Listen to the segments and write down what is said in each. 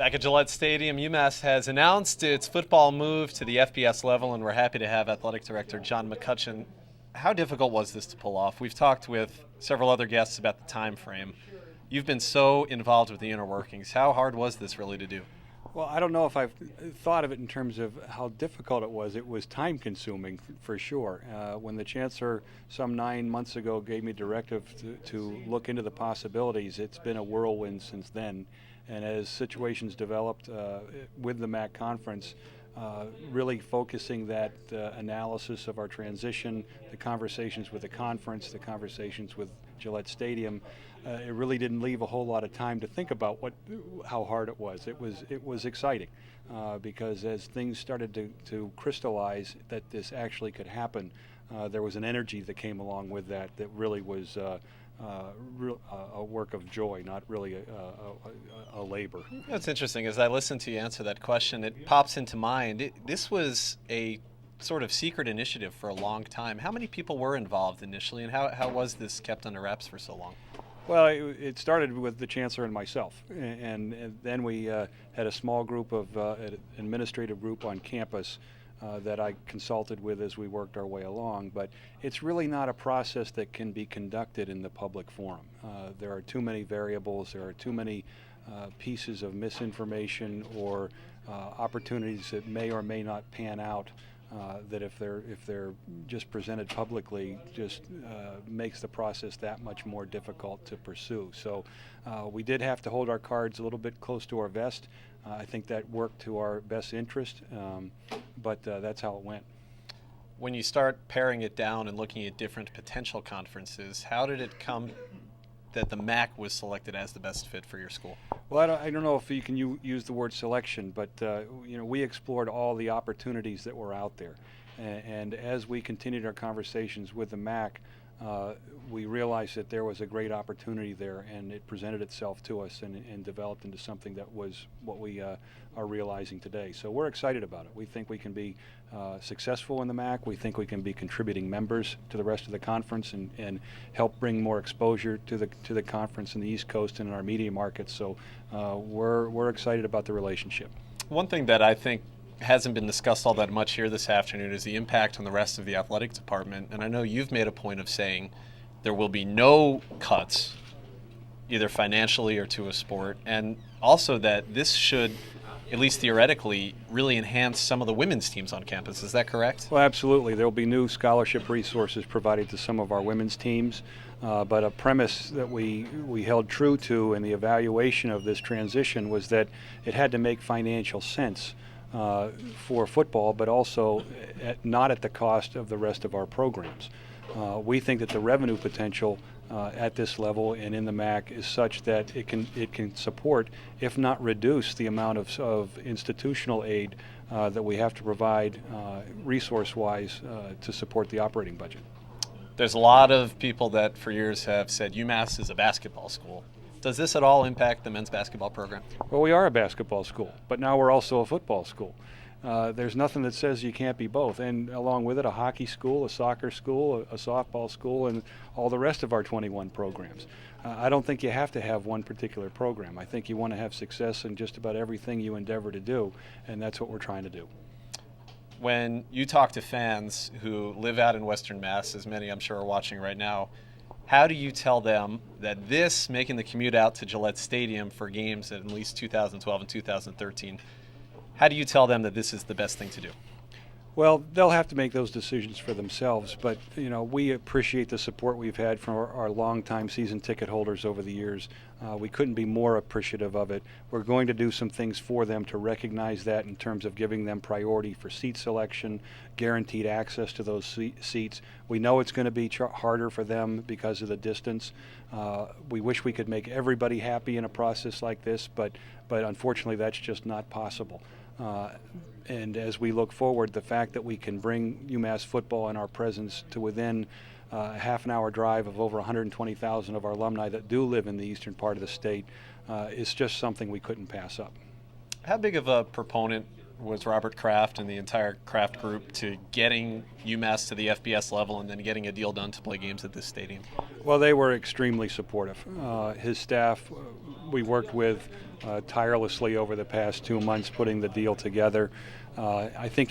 Back at Gillette Stadium, UMass has announced its football move to the FBS level, and we're happy to have Athletic Director John McCutcheon. How difficult was this to pull off? We've talked with several other guests about the time frame. You've been so involved with the inner workings. How hard was this really to do? Well, I don't know if I've thought of it in terms of how difficult it was. It was time-consuming for sure. When the chancellor some 9 months ago gave me directive to look into the possibilities, it's been a whirlwind since then. And as situations developed with the MAC conference, really focusing that analysis of our transition, the conversations with the conference, the conversations with Gillette Stadium, it really didn't leave a whole lot of time to think about how hard it was. It was exciting because as things started to crystallize that this actually could happen, there was an energy that came along with that really was a work of joy, not really a labor. That's interesting. As I listen to you answer that question, it pops into mind. This was a sort of secret initiative for a long time. How many people were involved initially, and how was this kept under wraps for so long? Well, it started with the chancellor and myself, and then we had a small group of an administrative group on campus that I consulted with as we worked our way along. But it's really not a process that can be conducted in the public forum. There are too many variables, there are too many pieces of misinformation or opportunities that may or may not pan out that if they're just presented publicly just makes the process that much more difficult to pursue. So we did have to hold our cards a little bit close to our vest. I think that worked to our best interest, but that's how it went. When you start paring it down and looking at different potential conferences, how did it come that the MAC was selected as the best fit for your school? Well, I don't know if you can use the word selection, but we explored all the opportunities that were out there, and as we continued our conversations with the MAC, we realized that there was a great opportunity there, and it presented itself to us and developed into something that was what we are realizing today. So we're excited about it. We think we can be successful in the MAC. We think we can be contributing members to the rest of the conference and help bring more exposure to the conference in the East Coast and in our media markets. So we're excited about the relationship. One thing that I think hasn't been discussed all that much here this afternoon is the impact on the rest of the athletic department. And I know you've made a point of saying there will be no cuts, either financially or to a sport, and also that this should, at least theoretically, really enhance some of the women's teams on campus. Is that correct? Well, absolutely. There will be new scholarship resources provided to some of our women's teams. But a premise that we held true to in the evaluation of this transition was that it had to make financial sense for football, but also not at the cost of the rest of our programs. We think that the revenue potential at this level and in the MAC is such that it can support, if not reduce, the amount of institutional aid that we have to provide resource-wise to support the operating budget. There's a lot of people that for years have said UMass is a basketball school. Does this at all impact the men's basketball program? Well, we are a basketball school, but now we're also a football school. There's nothing that says you can't be both, and along with it, a hockey school, a soccer school, a softball school, and all the rest of our 21 programs. I don't think you have to have one particular program. I think you want to have success in just about everything you endeavor to do, and that's what we're trying to do. When you talk to fans who live out in Western Mass, as many I'm sure are watching right now, how do you tell them that this, making the commute out to Gillette Stadium for games in at least 2012 and 2013, how do you tell them that this is the best thing to do? Well, they'll have to make those decisions for themselves, but we appreciate the support we've had from our longtime season ticket holders over the years. We couldn't be more appreciative of it. We're going to do some things for them to recognize that in terms of giving them priority for seat selection, guaranteed access to those seats. We know it's going to be harder for them because of the distance. We wish we could make everybody happy in a process like this, but unfortunately that's just not possible. And as we look forward, the fact that we can bring UMass football and our presence to within a half-an-hour drive of over 120,000 of our alumni that do live in the eastern part of the state is just something we couldn't pass up. How big of a proponent was Robert Kraft and the entire Kraft group to getting UMass to the FBS level and then getting a deal done to play games at this stadium? Well, they were extremely supportive. His staff, we worked with tirelessly over the past 2 months putting the deal together. I think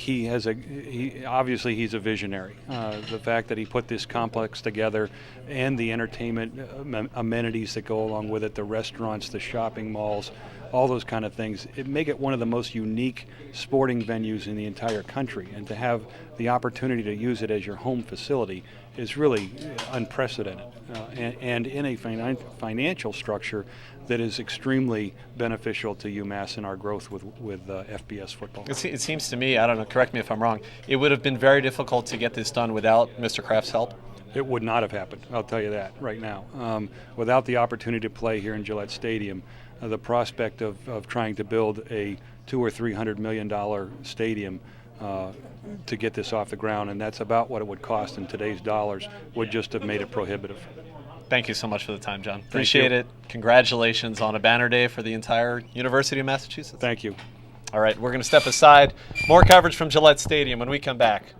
obviously he's a visionary. The fact that he put this complex together and the entertainment amenities that go along with it, the restaurants, the shopping malls, all those kind of things, it make it one of the most unique sporting venues in the entire country. And to have the opportunity to use it as your home facility is really unprecedented, and in a financial structure that is extremely beneficial to UMass and our growth with FBS football. It seems to me, I don't know, correct me if I'm wrong, it would have been very difficult to get this done without Mr. Kraft's help. It would not have happened, I'll tell you that right now. Without the opportunity to play here in Gillette Stadium, the prospect of trying to build a $200 or $300 million stadium to get this off the ground, and that's about what it would cost in today's dollars, would just have made it prohibitive. Thank you so much for the time, John. Appreciate it. Congratulations on a banner day for the entire University of Massachusetts. Thank you. All right, we're going to step aside. More coverage from Gillette Stadium when we come back.